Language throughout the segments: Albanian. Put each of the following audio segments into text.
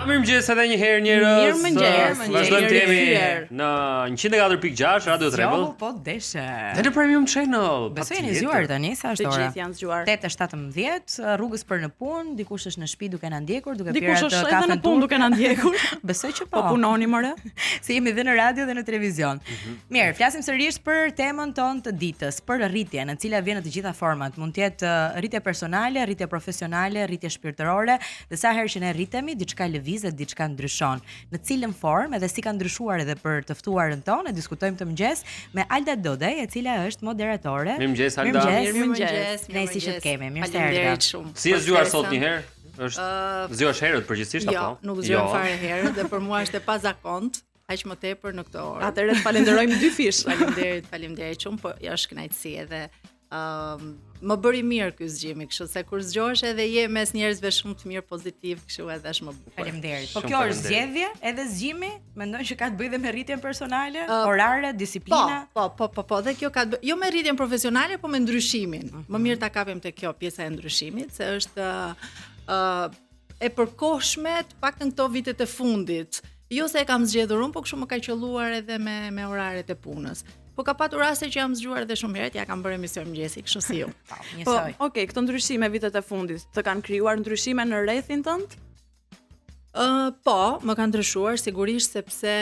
Mirëmëngjes edhe një herë njerëz. Vazhdojmë të jemi në 104.6 Radio Treble. Po deshe. Dhe në Premium Channel. Besoj jeni zgjuar tani, sa është ora? Të gjithë janë zgjuar. 8:17, rrugës për në punë, dikush është në shtëpi duke na ndjekur, duke pirë Dikush atë është edhe kafen në punë duke na ndjekur. Besoj që Po punoni more. Se jemi dhe në radio dhe në televizion. Mirë, flasim sërish për temën tonë të ditës, për rritjen, e cila vjen në të gjitha format. Mund të jetë rritje personale, rritje profesionale, rritje shpirtërore, dhe sa herë që ne rritemi, diçka lëviz dhe diçka ndryshon. Në cilën formë edhe si ka ndryshuar edhe për të ftuarën tonë, e diskutojmë të mëngjes me Alda Dodej, e cila është moderatore. Mirëmëngjes Alda. Mirëmëngjes. Ne si që të kemi. Mirë se erdha. Si e zgjuar sot një herë? Është zgjuar herët përgjithsisht apo? Jo, nuk zgjuar fare herët dhe për mua është e pazakont. Aq më tepër në këtë orë. Atëherë të falenderojmë dy fish. Faleminderit shumë, po është kënaqësi edhe më bëri mirë ky zgjimi, kështu se kur zgjohesh edhe je mes njerëzve shumë të mirë pozitiv, kështu edhe është më bukur. Faleminderit. Po kjo është zgjedhje, edhe zgjimi, mendoj që ka të bëjë dhe me rritjen personale, orare, disiplina. Po, dhe kjo ka të bëjë jo me rritjen profesionale, po me ndryshimin. Më mirë ta kapim te kjo pjesa e ndryshimit, se është e përkohshme, të paktën këto vitet e fundit. Jo se e kam zgjedhur unë, po kështu më ka qelluar edhe me oraret e punës. Po ka patur raste që jam zgjuar edhe shumë herët, ja kam bërë emision mëngjesi, kështu si ju. Po, okay, këto ndryshime vitet e fundit të kanë krijuar ndryshime në rrethin tënd? Po, më kanë ndryshuar sigurisht sepse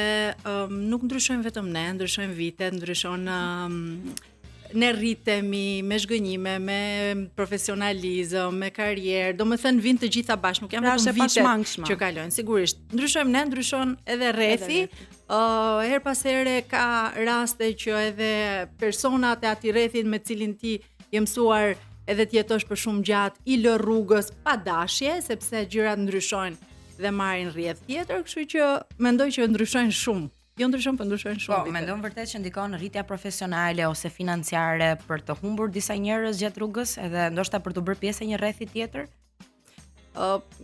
nuk ndryshojmë vetëm ne, ndryshojmë vitet, ndryshon ne rritemi me zhgënjime, me profesionalizëm, me karrierë, domethënë vijnë të gjitha bashkë, nuk janë vetëm vitet që kalojnë. Sigurisht, ndryshojmë ne, ndryshon edhe rrethi. Her pas here ka raste që edhe personat e atij rrethit me cilin ti je mësuar edhe të jetosh për shumë gjatë i lë rrugës pa dashje, sepse gjërat ndryshojnë dhe marrin rrjedh tjetër, kështu që mendoj që ndryshojnë shumë. Jo ndryshon, po ndryshojnë shumë. Po, mendon vërtet që ndikon rritja profesionale ose financiare për të humbur disa njerëz gjatë rrugës, edhe ndoshta për të bërë pjesë e një rrethi tjetër?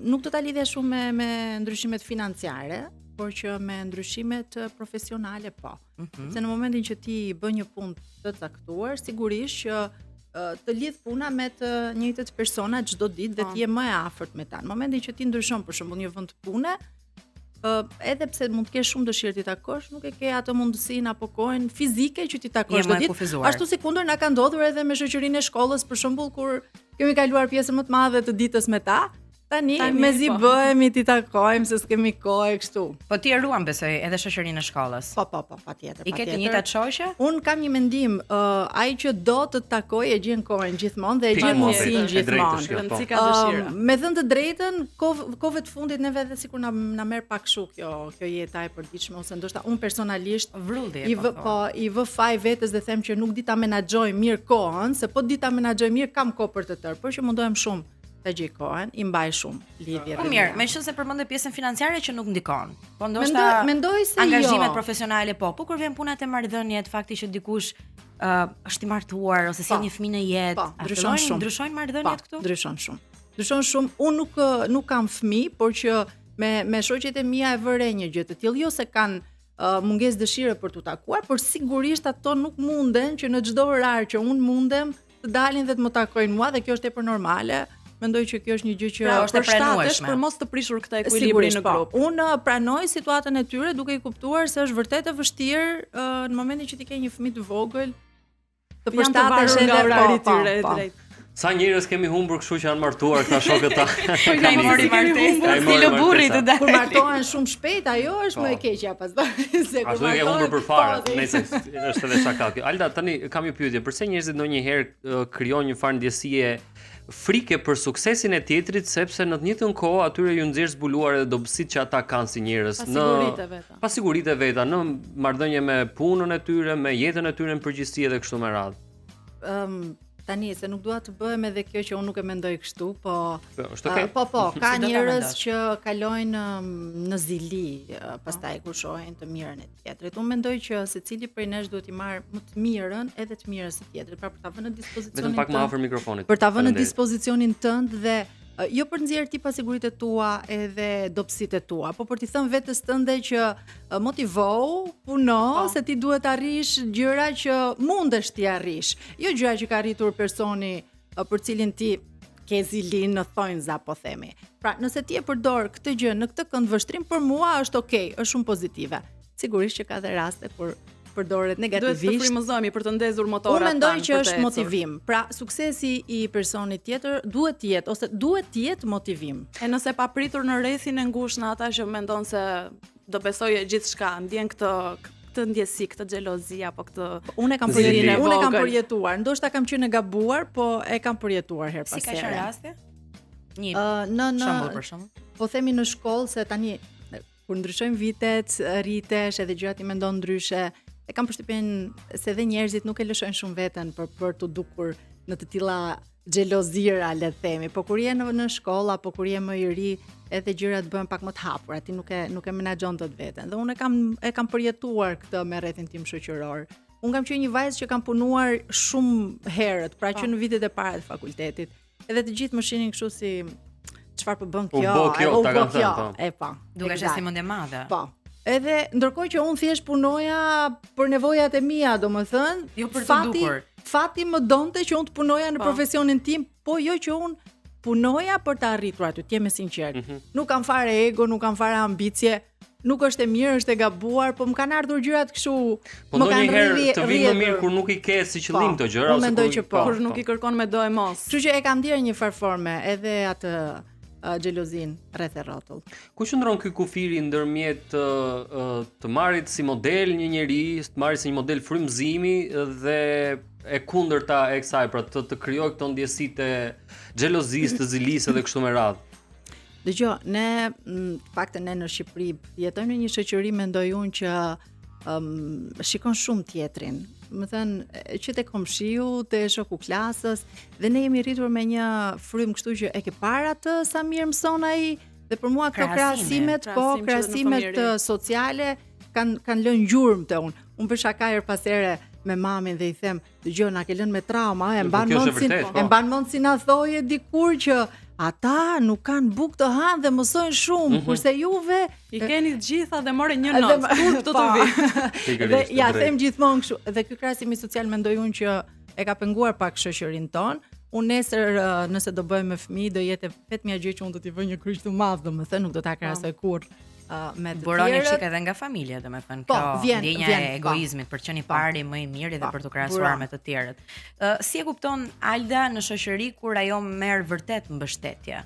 Nuk do ta lidhja shumë me ndryshimet financiare, por që me ndryshimet profesionale po. Se në momentin që ti bën një punë të caktuar, sigurisht që të lidh puna me të njëjtët persona çdo ditë dhe ti je më e afërt me ta. Në momentin që ti ndryshon për shembull një vend pune, edhe pse mund të kesh shumë dëshirë ti takosh, nuk e ke atë mundësinë apo kohën fizike që ti takosh çdo ditë. Ashtu si kundër na ka ndodhur edhe me shoqërinë e shkollës, për shembull kur kemi kaluar pjesën më të madhe të ditës me ta. Tani mezi bëhemi ti takojmë se s'kemi kohë kështu. Po ti e ruan besoj edhe shoqërinë e shkollës. Po, patjetër. I ke të njëjtat shoqe? Un kam një mendim, ai që do të takoj e gjen kohën gjithmonë dhe e gjen mundësinë gjithmonë. Rëndësi ka dëshira. Me thënë të drejtën, kohëve të fundit neve edhe sikur na merr pak kështu kjo jeta e përditshme, ose ndoshta un personalisht vrullje i vë faj vetes dhe them që nuk di ta menaxhoj mirë kohën, se po di ta menaxhoj mirë kam kohë për të tërë, por që mundohem shumë ta gjej kohën, i mbaj shumë lidhje. Po mirë, meqense përmendë pjesën financiare që nuk ndikon. Po ndoshta mendoj se angazhimet profesionale po kur vjen puna te marrëdhëniet, fakti që dikush është i martuar ose si një fëmijë në jetë, ndryshojnë marrëdhëniet këtu? Ndryshon shumë. Unë nuk kam fëmijë, por që me shoqjet e mia e vëre një gjë të tillë, jo se kanë mungesë dëshire për t'u takuar, por sigurisht ato nuk munden që në çdo orar që unë mundem të dalin dhe të më takojnë mua, dhe kjo është tepër normale. Mendoj që kjo është një gjë që është e pranueshme për mos të prishur këtë ekuilibrin në grup. Unë pranoj situatën e tyre duke i kuptuar se është vërtet e vështirë në momentin që ti ke një fëmijë të vogël të përshtatesh edhe orari tyre drejt. Sa njerëz kemi humbur kështu që janë martuar këta shokët ta. Po i mori martesë, stilo burri të dalë. Kur martohen shumë shpejt, ajo është më e keqja pastaj. Ashtu e ke humbur përpara, nëse është edhe shaka kjo. Alda, tani kam një pyetje, pse njerëzit ndonjëherë krijojnë një farë ndjesie frike për suksesin e tjetrit, sepse në të njëjtën kohë atyre ju nxjerr zbuluar edhe dobësitë që ata kanë si njerëz pa siguritë e veta, në marrëdhënie me punën e tyre, me jetën e tyre në përgjithësi dhe kështu me radhë. Tani se nuk dua të bëhem edhe kjo që unë nuk e mendoj kështu, po është okay. Ka njerëz që kalojnë në zili, pastaj kur shohin të mirën e tjetrit. Unë mendoj që secili prej nesh duhet i marrë më të mirën edhe të mirës së tjetrit, pra për ta vënë në dispozicionin tënd. Vetëm pak më afër mikrofonit. Për ta vënë në dispozicionin tënd dhe jo për nxjerr ti pasiguritë tua edhe dobësitë tua, po për t'i thënë vetes tënde që motivohu, puno, se ti duhet arrish gjëra që mundesh ti arrish. Jo gjëra që ka arritur personi për cilin ti ke zilin në thonjza, po themi. Pra, nëse ti e përdor këtë gjë në këtë këndvështrim, për mua është okay, është shumë pozitive. Sigurisht që ka dhe raste kur përdoret negativisht. Duhet të frymëzohemi për të ndezur motorat. Unë mendoj që është motivim. Pra, suksesi i personit tjetër duhet të jetë motivim. E nëse pa pritur në rrethin e ngushtë në ata që mendon se do besojë gjithçka, ndjen këtë ndjesi, këtë xhelozi apo këtë. Unë e kam përjetuar. Ndoshta kam qenë e gabuar, po e kam përjetuar her pas here. Si ka qenë rasti? Një shembull për shembull. Po themi në shkollë se tani kur ndryshojnë vitet, rritesh edhe gjërat i mendon ndryshe. E kam përshtypjen se edhe njerëzit nuk e lëshojnë shumë veten për të dukur në të tilla xhelozira, le të themi. Po kur je në shkollë apo kur je më i ri, edhe gjërat bëhen pak më të hapura, ti nuk e menaxhon dot veten. Dhe unë e kam përjetuar këtë me rrethin tim shoqëror. Unë kam qenë një vajzë që kam punuar shumë herët, pra që në vitet e para të fakultetit. Edhe të gjithë më shihnin kështu si çfarë po bën kjo? U bë kjo. E pa. Duke qenë si mendje madhe. Po. Edhe ndërkohë që unë thjesht punoja për nevojat e mia, domethënë, jo për të dukur. Fati më donte që unë të punoja në profesionin tim, po jo që unë punoja për të arritur aty, t'jem e sinqert. Nuk kam fare ego, nuk kam fare ambicie, nuk është e mirë, është e gabuar, po më kanë ardhur gjërat kështu. Po ndonjëherë të vinë më mirë kur nuk i ke si qëllim këto gjëra, ose mendoj që kur nuk i kërkon me do e mos. Kështu që e kam ndier një farforme edhe atë xhelozin rreth e rrotull. Ku qëndron ky kufiri ndërmjet të marrit si model një njerëz, të marrit si një model frymëzimi dhe e kundërta e kësaj, pra të krijoj këto ndjesitë xhelozisë, të zilisë dhe kështu me radhë. Dëgjoj, ne paktën ne në Shqipëri jetojmë në një shoqëri, mendoj unë që shikon shumë tjetrin. Më thënë, që te komshiu, te shoku klasës, dhe ne jemi rritur me një frym kështu që e ke para të sa mirë mëson ai, dhe për mua këto krahasimet sociale kanë lënë gjurmë te unë. Unë për shaka her pas here me mamin dhe i them, dëgjoj, na ke lënë me trauma, e mban mend si na thoje dikur që ata nuk kanë bukë të hanë dhe mësojnë shumë, kurse juve i keni të gjitha dhe more një notë, kur të vi. Dhe ja them gjithmonë kështu, dhe ky krahasimi social mendoj unë që e ka penguar pak shoqërinë tonë. Unë nesër nëse do bëjmë me fëmijë, do jetë vetëm gjë që unë do t'i vë një kryq të madh, domethënë nuk do ta krahasoj kurrë me të tjerët. Buroni çik edhe nga familja, domethënë kjo ndjenja e egoizmit për qenë i pari më i miri dhe për të krahasuar me të tjerët. Si e kupton Alda në shoqëri kur ajo merr vërtet mbështetje?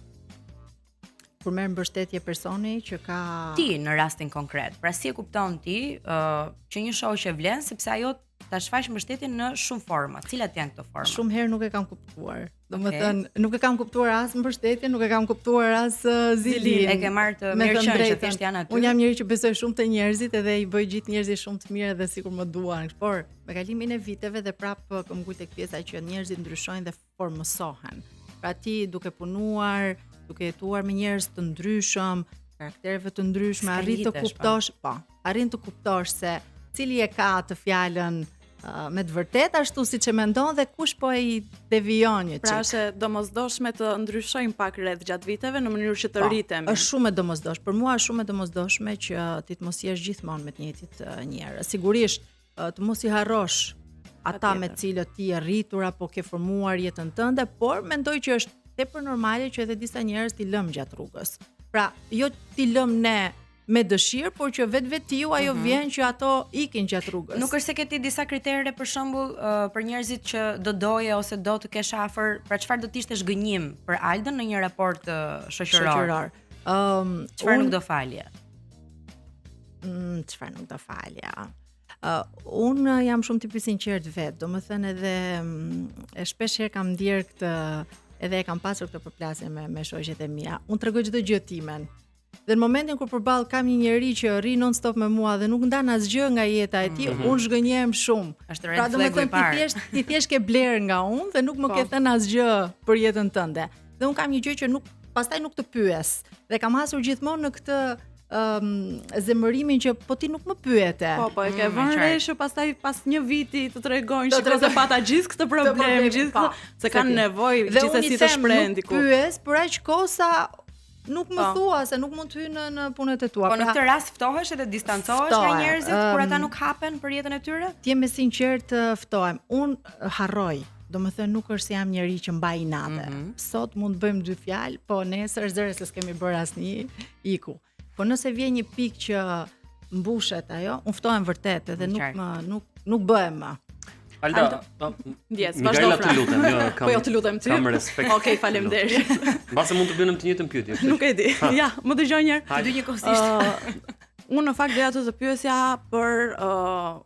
Kur merr mbështetje personi që ka ti në rastin konkret. Pra si e kupton ti që një shoqë vlen sepse ajo ta shfaq mbështetjen në shumë forma. Cilat janë këto forma? Shumë herë nuk e kam kuptuar. Domethënë, nuk e kam kuptuar as mbështetjen, nuk e kam kuptuar as zilin. E ke marrë të mirë qenë që thjesht janë aty. Unë jam njëri që besoj shumë te njerëzit edhe i bëj gjithë njerëzit shumë të mirë dhe sikur më duan. Por me kalimin e viteve dhe prapë kam ngul tek pjesa që njerëzit ndryshojnë dhe formësohen. Pra ti duke punuar, duke jetuar me njerëz të ndryshëm, karaktereve të ndryshme, arrin të kuptosh se cili e ka të fjalën me të vërtet ashtu siç e mendon dhe kush po e devijon një çik. Pra është domosdoshme të ndryshojmë pak rreth gjatë viteve në mënyrë që të rritemi. Është shumë e domosdoshme. Për mua është shumë e domosdoshme që ti të mos jesh gjithmonë me të njëjtit njerëz. Sigurisht të mos i harrosh ata me të cilët ti je rritur apo ke formuar jetën tënde, por mendoj që është tepër normale që edhe disa njerëz ti lëm gjatë rrugës. Pra, jo ti lëm ne me dëshirë, por që vetvetiu ajo vjen që ato ikin gjatë rrugës. Nuk është se ke ti disa kritere për shembull për njerëzit që do doje ose do të kesh afër, pra çfarë do të ishte zgënjim për Aldën në një raport shoqëror? Çfarë nuk do falje? Çfarë nuk do falja? Unë jam shumë tipi sinqert vet, domethënë edhe e shpesh herë kam ndier këtë, edhe e kam pasur këtë përplasje me shoqjet e mia. Unë tregoj çdo gjë timen. Dhe në momentin kur përballë kam një njerëz që rri non stop me mua dhe nuk ndan asgjë nga jeta e tij, unë zgënjem shumë. Është red flag i parë. Ti thjesht ke bler nga unë dhe nuk më ke thënë asgjë për jetën tënde. Dhe unë kam një gjë që pastaj nuk të pyes. Dhe kam hasur gjithmonë në këtë zemërimin që po ti nuk më pyete. Po e ke vënë re që pastaj pas një viti të tregojnë që ose pata gjithë këtë problem, gjithë se kanë nevojë gjithsesi të shprehen diku. Nuk pyes, por aq kosa nuk më thua se nuk mund të hyj në punët e tua. Po në këtë rast ftohesh edhe distancohesh nga njerëzit kur ata nuk hapen për jetën e tyre? Ti je me sinqert ftohem. Unë harroj. domethënë nuk është se jam njeri që mbaj inate. Sot mund të bëjmë 2 fjalë, po nesër zëre se s'kemi bërë asnjë, iku. Po nëse vjen një pikë që mbushet ajo, unë ftohem vërtet edhe nuk bëhem më. Alda, Yes, Mikaela, të lutem, Po jo të lutem ty. Kam respekt. Okej, faleminderit. Mbase mund të bëjmë të njëjtën pyetje. Nuk e di. Ja, më dëgjoj një herë. Dy njëkohësisht. Unë në fakt doja të pyesja për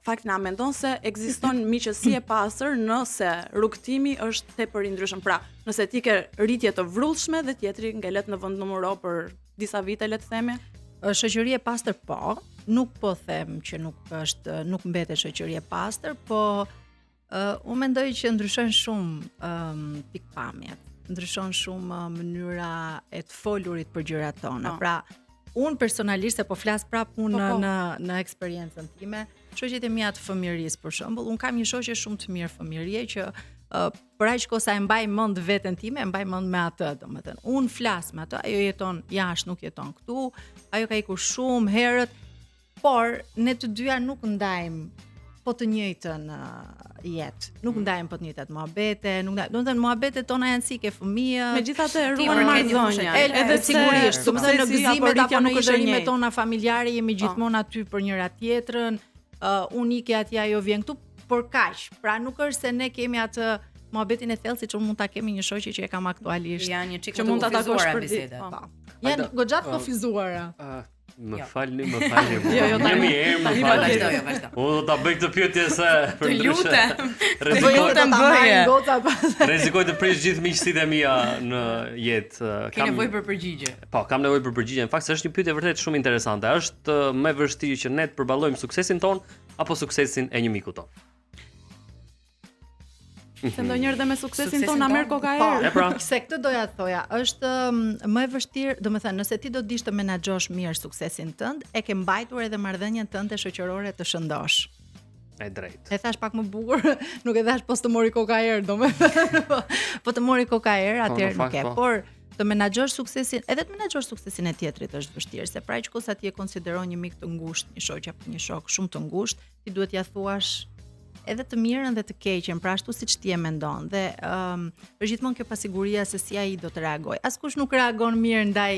faktin a mendon se ekziston miqësi e pastër nëse rrugtimi është tepër i ndryshëm. Pra, nëse ti ke rritje të vrrullshme dhe tjetri ngelet në vend numëro për disa vite, le të themi. Shoqëri e pastër po, nuk po them që nuk mbetet shoqëri e pastër, po unë mendoj që ndryshojnë shumë pikpamjet, ndryshon shumë mënyra e të folurit për gjërat tona. Pra, unë personalisht se po flas prap në eksperiencën time, shoqjet e mia të fëmijërisë për shembull, unë kam një shoqe shumë të mirë fëmijërie që për aq kohë sa e mbaj mend veten time, e mbaj mend me atë, domethënë. Unë flas me atë, ajo jeton jashtë, nuk jeton këtu, ajo ka ikur shumë herët, por ne të dyja nuk ndajmë po të njëjtën jetë. Nuk ndajmë po të njëjtat muhabete, domethënë muhabetet tona janë si ke fëmijë. Megjithatë ruan marrëdhënia. Edhe sigurisht, domethënë në gëzimet apo në ishërimet tona familjare jemi gjithmonë aty për njëra tjetrën. Unë ikë aty, ajo vjen këtu, por kaq. Pra nuk është se ne kemi atë muhabetin e thellë siç mund ta kemi një shoqe që e kam aktualisht. Janë një çik që mund ta takosh për bisedë. Janë goxhat kufizuara. Më falni. Jo, Jemi herë, më falni. Vazhdo. Unë do ta bëj këtë pyetje se Të lutem. Rrezikoj të prish gjithë miqësitë e mia në jetë. Ke nevojë për përgjigje. Po, kam nevojë për përgjigje. Në fakt është një pyetje vërtet shumë interesante. Është më vështirë që ne të përballojmë suksesin ton apo suksesin e një miku ton? Se ndonjëherë dhe me suksesin ton na merr koka erë. Pra. Se këtë doja të thoja, është më e vështirë, domethënë, nëse ti do të dish të menaxhosh mirë suksesin tënd, e ke mbajtur edhe marrëdhënien tënde shoqërore të shëndosh. E drejtë. E thash pak më bukur, nuk e thash po të mori koka erë, domethënë. Po të mori koka erë, atëherë nuk e. Por të menaxhosh suksesin, edhe të menaxhosh suksesin e tjetrit është vështirë, se pra që sa ti e konsideron një mik të ngushtë, një shoq apo një shok shumë të ngushtë, ti duhet ja thuash edhe të mirën dhe të keqen, pra ashtu siç ti e mendon. Dhe është gjithmonë kjo pasiguria se si ai do të reagojë. Askush nuk reagon mirë ndaj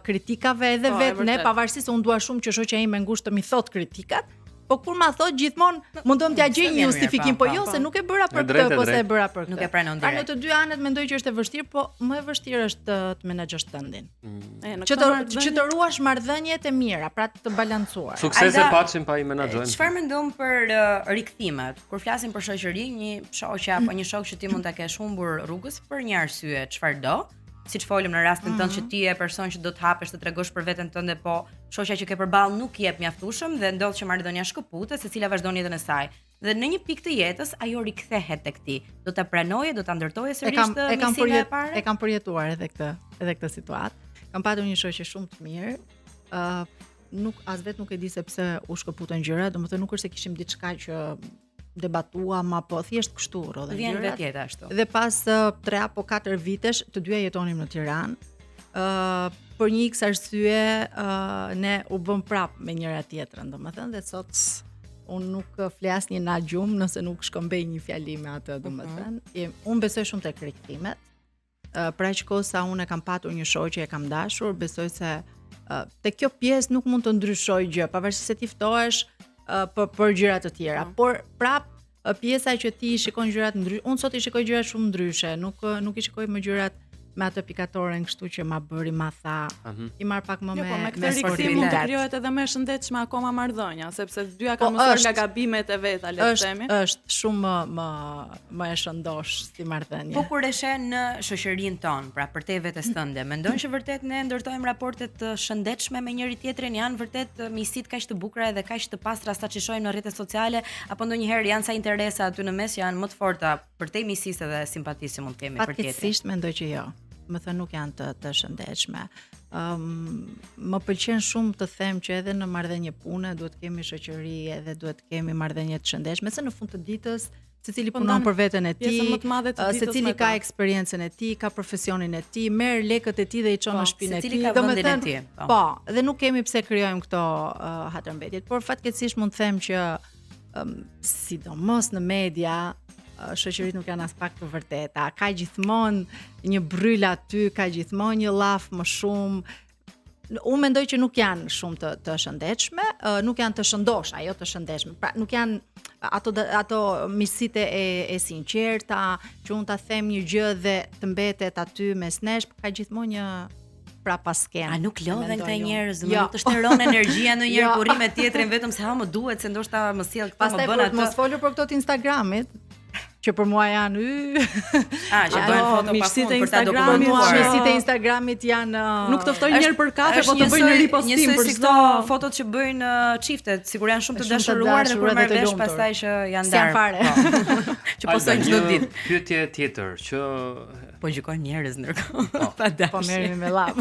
kritikave edhe vetë ne, pavarësisht se unë dua shumë që shoqja ime ngushtë të mi thot kritikat, po kur ma thot gjithmonë mundom t'ja gjej një justifikim, po jo se nuk e bëra për këtë, po se e bëra për këtë. Nuk e pranon direkt. Në të dy anet mendoj që është e vështirë, po më e vështirë është të menaxhosh tëndin. Që të ruash marrëdhëniet e mira, pra të balancuar. Sukses e paçim pa i menaxhojmë. Çfarë mendon për rikthimet? Kur flasim për shoqëri, një shoqë apo një shok që ti mund ta kesh humbur rrugës për një arsye, çfarëdo, siç folëm në rastin tënd që ti je person që do të hapesh të tregosh për veten tënde, po shoqja që ke përballë nuk jep mjaftueshëm dhe ndodh që marrëdhënia shkëputet, secila vazhdon jetën e saj. Dhe në një pikë të jetës ajo rikthehet tek ti. Do ta pranoje, do ta ndërtoje sërish të miqësinë e parë? E kam përjetuar edhe këtë situatë. Kam patur një shoqe shumë të mirë. Nuk as vetë nuk e di se pse u shkëputën gjërat, domethënë nuk është se kishim diçka që debatuam apo thjesht kështu rodhen gjërat. Vjen vetë jeta ashtu. Dhe pas 3 apo 4 vitesh, të dyja jetonim në Tiranë. Për një X arsye ne u bëm prap me njëra tjetrën, domethënë, dhe sot unë nuk flas një natë gjumë nëse nuk shkëmbej një fjali me atë, domethënë. Unë besoj shumë tek riktimet. Pra që kohë sa unë e kam patur një shoqe e kam dashur, besoj se te kjo pjesë nuk mund të ndryshoj gjë, pavarësisht se ti ftohesh për gjëra të tjera, por prap pjesa që ti shikon gjërat ndryshe, unë sot i shikoj gjërat shumë ndryshe, nuk i shikoj më gjërat me atë pikatoren kështu që ma bëri, ma tha, i marr pak më me këtë rikthim mund të krijohet edhe më e shëndetshme akoma marrëdhënia, sepse dyja kanë mësuar nga gabimet e veta, le të themi. Është shumë më e shëndosh si marrëdhënie. Po kur e sheh në shoqërinë tonë, pra për te vetes tënde, mendon që vërtet ne ndërtojmë raporte të shëndetshme me njëri tjetrin, janë vërtet miqësitë kaq të bukura dhe kaq të pastra sa që shohim në rrjetet sociale, apo ndonjëherë janë sa interesa aty në mes janë më të forta për te miqësisë dhe simpatisë që mund të kemi për tjetrin? Fatkeqësisht mendoj që jo. Më thënë nuk janë të shëndetshme. Më pëlqen shumë të them që edhe në marrëdhënie pune duhet kemi shoqëri edhe duhet kemi marrëdhënie të shëndetshme, se në fund të ditës secili punon për veten e tij, secili ka eksperiencën e tij, ka profesionin e tij, merr lekët e tij dhe i çon në shtëpinë e tij. Domethënë, po, dhe nuk kemi pse krijojmë këto hatërmbetjet, por fatkeqësisht mund të them që sidomos në media shoqëritë nuk janë as pak të vërteta. Ka gjithmonë një bryl aty, ka gjithmonë një llaf më shumë. Unë mendoj që nuk janë shumë të shëndetshme, nuk janë të shëndosha, jo të shëndetshme. Pra nuk janë ato miqësitë e sinqerta, që unë ta them një gjë dhe të mbetet aty mes nesh, ka gjithmonë një prapasken. A nuk lodhen këta njerëz, nuk të shtëron energjia ndonjëherë kur rri me tjetrin vetëm se më duhet se ndoshta më sjell këta më bën atë. Mos folur për këto të Instagramit, që për mua janë që bëjnë foto pa fund për ta dokumentuar. Miqësitë e Instagramit janë nuk të ftojnë njerë për kafe, po të bëjnë ripostim për këto fotot që bëjnë çiftet, sikur janë shumë të dashuruar dhe kur marr vesh pastaj që janë ndarë. Që postojnë çdo ditë. Pyetje tjetër që po gjykojnë njerëz ndërkohë. Po merremi me llap.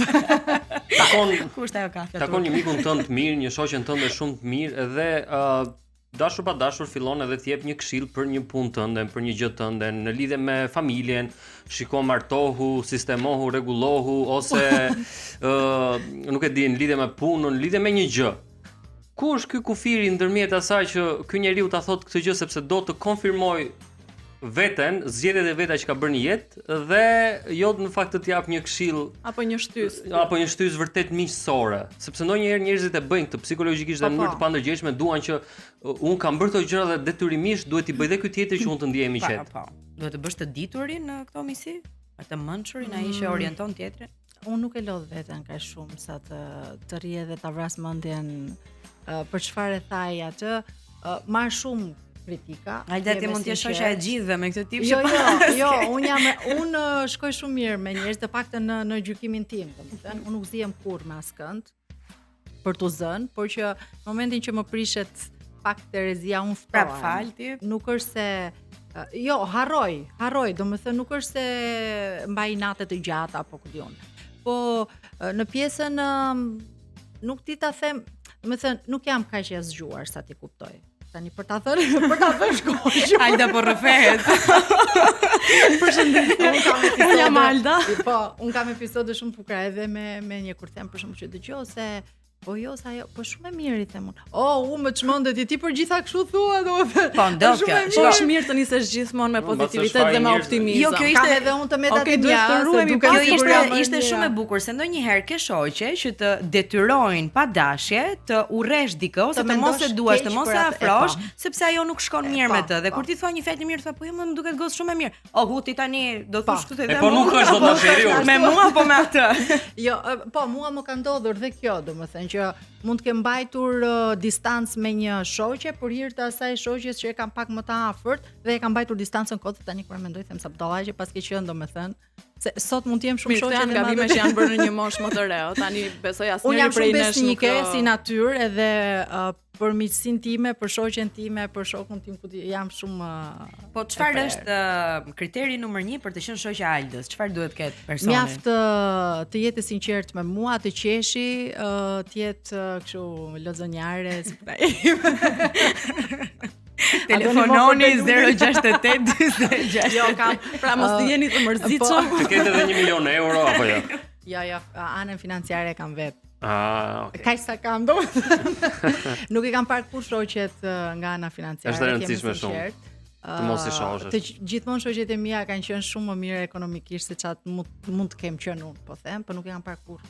Kushta ajo kafe. Takon një mikun tënd të mirë, një shoqen tënde shumë të mirë dhe dashur pa dashur fillon edhe të jep një këshill për një punë tënde, për një gjë tënde në lidhje me familjen, shiko martohu, sistemohu, rregullohu ose nuk e di, në lidhje me punën, në lidhje me një gjë. Ku është ky kufiri ndërmjet asaj që ky njeriu ta thotë këtë gjë sepse do të konfirmoj veten, zgjedhjet e veta që ka bërë në jetë dhe jo në fakt të jap një këshill apo një shtys vërtet miqësore, sepse ndonjëherë njerëzit e bëjnë këtë psikologjikisht dhe në mënyrë të pandërgjegjshme, duan që un kam bërë këto gjëra dhe detyrimisht duhet i bëj dhe ky tjetër që un të ndihej i qetë. Po. Duhet të bësh të diturin në këto misi, të mençurin ai që orienton tjetrin. Unë nuk e lodh veten kaq shumë sa të rri edhe ta vras mendjen për çfarë thaj atë, marr shumë kritika. Alda ti mund të jesh shoqja e gjithëve me këtë tip Jo, unë shkoj shumë mirë me njerëz, të paktën në gjykimin tim, domethënë, unë nuk zihem kurrë me askënd për tu zënë, por që në momentin që më prishet pak Terezia unë ftohem. Prap fal ti. Nuk është se jo, harroj, domethënë nuk është se mbaj natë të gjata apo ku diun. Po në pjesën nuk ti ta them, domethënë nuk jam kaq e zgjuar sa ti kuptoj. Tani për ta thënë shkosh. Alda po rrëfehet. Përshëndetje. Unë jam Alda. Po, un kam episode shumë bukura edhe me një kur them për shkak që dëgjoj se po jo sa ajo, po shumë e mirë i them unë. U më çmendet ti për gjitha kështu thua domethënë. Po ndodh kjo. Po është mirë të nisesh gjithmonë me pozitivitet dhe me optimizëm. Jo, kjo ishte edhe unë të meta të mia. Kjo ishte shumë e bukur se ndonjëherë ke shoqe që të detyrojnë pa dashje të urresh dikë ose të mos e duash, të mos e afrosh, sepse ajo nuk shkon mirë me të. Dhe kur ti thua një fjalë mirë, thua po jo më duket gocë shumë e mirë. Huti tani do të thosh këtë dhe. Po nuk është dot dashuri. Me mua apo me atë? Jo, po mua më ka ndodhur dhe kjo, domethënë që mund të kem mbajtur distancë me një shoqe për hir të asaj shoqes që e kam pak më të afërt dhe e kam mbajtur distancën kot tani kur mendoj them sa budalla që pas ke qenë domethënë se sot mund të jem shumë shoqe janë gabime që janë bërë në një moshë më të re. Tani besoj asnjëri prej nesh nuk ka si natyrë edhe për miqsinë time, për shoqen time, për shokun tim ku jam shumë Po çfarë është kriteri numër 1 për të qenë shoqja e Aldës? Çfarë duhet të ketë personi? Mjaft të jetë i sinqert me mua, të qeshi, të jetë kështu lozonjare, si Telefononi 068 46. Jo, kam, pra mos të jeni të mërzitshëm. Të ketë edhe 1 milion euro apo jo? Jo, anën financiare kam vetë. Okay. Kaq sa kam domethënë. Nuk i kam parë kur shoqet nga ana financiare. Është e rëndësishme shumë. Të mos i shohësh. Të gjithmonë shoqet e mia kanë qenë shumë më mirë ekonomikisht se çat mund të kem qenë unë, po them, por nuk i kam parë kur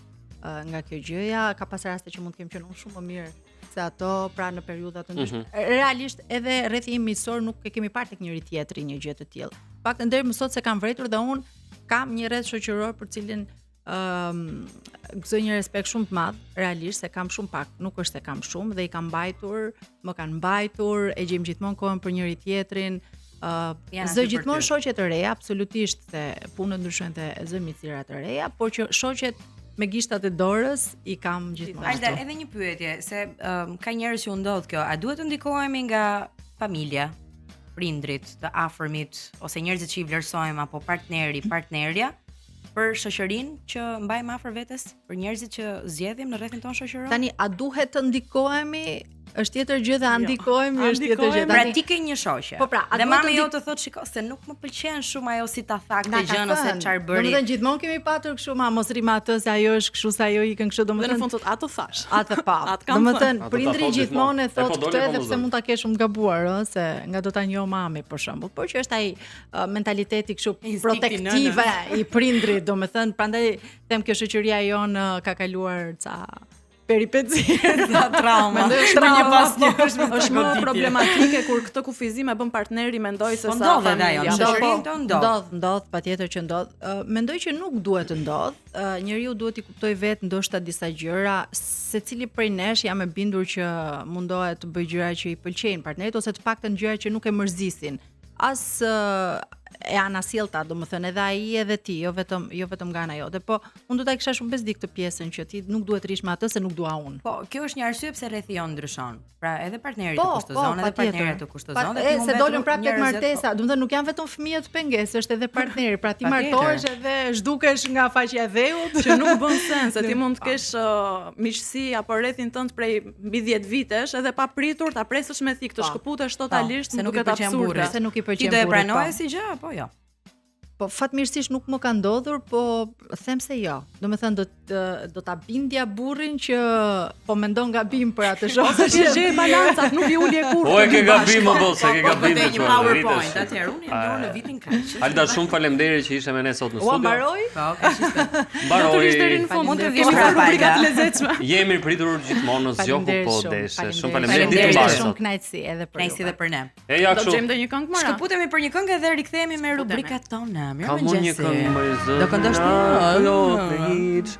nga kjo gjëja. Ka pas raste që mund të kem qenë unë shumë më mirë se ato, pra në periudha të ndryshme. Realisht edhe rrethi im miqësor nuk e kemi parë tek njëri tjetri një gjë të tillë. Paktën deri më sot se kam vërejtur dhe un kam një rreth shoqëror për cilin gëzoj një respekt shumë të madh, realisht se kam shumë pak, nuk është se kam shumë dhe i kam mbajtur, më kanë mbajtur, e gjejmë gjithmonë kohën për njëri tjetrin. Zë gjithmonë shoqe të reja, absolutisht se punët ndryshojnë të zë micira të reja, por që shoqet me gishtat e dorës i kam gjithmonë. Alda, edhe një pyetje, se ka njerëz që u ndodh kjo, a duhet të ndikohemi nga familja, prindrit, të afërmit ose njerëzit që i vlerësojmë apo partnerja për shoqërinë që mbajmë afër vetes, për njerëzit që zgjedhim në rrethin tonë shoqëror? Tani a duhet të ndikohemi? është tjetër gjë dhe ndikojmë, është tjetër gjë. Pra ti ke një shoqe. Po pra, dhe mami jo të thotë shiko se nuk më pëlqen shumë ajo si ta thak të gjën ose çfarë bëri. Domethënë gjithmonë kemi patur kështu, ma mos rrim atë se ajo është kështu, se ajo ikën kështu, Dhe në domethënë fund thotë ato thash. atë pa. Domethënë prindri gjithmonë e thotë këtë edhe pse mund ta kesh shumë gabuar, ëh, se nga do ta njoh mami për shembull. Por që është ai mentaliteti kështu protektive i prindrit, domethënë, prandaj them kjo shoqëria jon ka kaluar ca peripeci, trauma. Mendoj një pas një Është më problematike kur këtë kufizim e bën partneri mendoj se sa familja. Ndodh, patjetër që ndodh. Mendoj që nuk duhet të ndodh. Njeriu duhet i kuptoj vetë ndoshta disa gjëra, secili prej nesh jam e bindur që mundohet të bëj gjëra që i pëlqejnë partnerit ose të paktën gjëra që nuk e mërzisin. As e anasjellta, domethënë edhe ai edhe ti, jo vetëm nga ana jote, po unë do ta kisha shumë bezdik këtë pjesën që ti nuk duhet të rish me atë se nuk dua unë. Po, kjo është një arsye pse rrethi jon ndryshon. Pra edhe partneri të kushtozon, edhe partnerja të kushtozon dhe ti mund se dolën prapë tek martesa, domethënë nuk janë vetëm fëmijët pengesë, është edhe partneri. Pra ti martohesh edhe zhdukesh nga faqja e dheut, që nuk bën sens, se ti mund të kesh miqësi apo rrethin tënd prej mbi 10 vitesh, edhe pa pritur ta presësh me thik, të shkëputesh totalisht, nuk i pëlqen burrit, se nuk i pëlqen burrit. Ti do e pranoje si gjë apo jo? Po fatmirësisht nuk më ka ndodhur, po them se jo. Domethënë do ta bindja burrin që po mendon gabim për atë shoqë. Ose gjej balancat, nuk i ulje kurrë. Po e ke gabim apo se ke gabim të një PowerPoint, atëherë unë jam në vitin kaq. Alda, shumë faleminderit që ishe me ne sot në studio. Mbaroj? Po, kaq ishte. Mbaroj. Mund të vjesh pra rubrikat lezetshme. Jemi pritur gjithmonë në zgjohu po deshe. Shumë faleminderit ditë të mbarë. Shumë kënaqësi edhe për ju. Kënaqësi edhe për ne. E ja Do kështu. të gjejmë ndonjë këngë mora. Shkëputemi për një këngë dhe rikthehemi me rubrikat tona. Ka mund një Mirëmëngjes. këngë më zë. Do këndosh ti?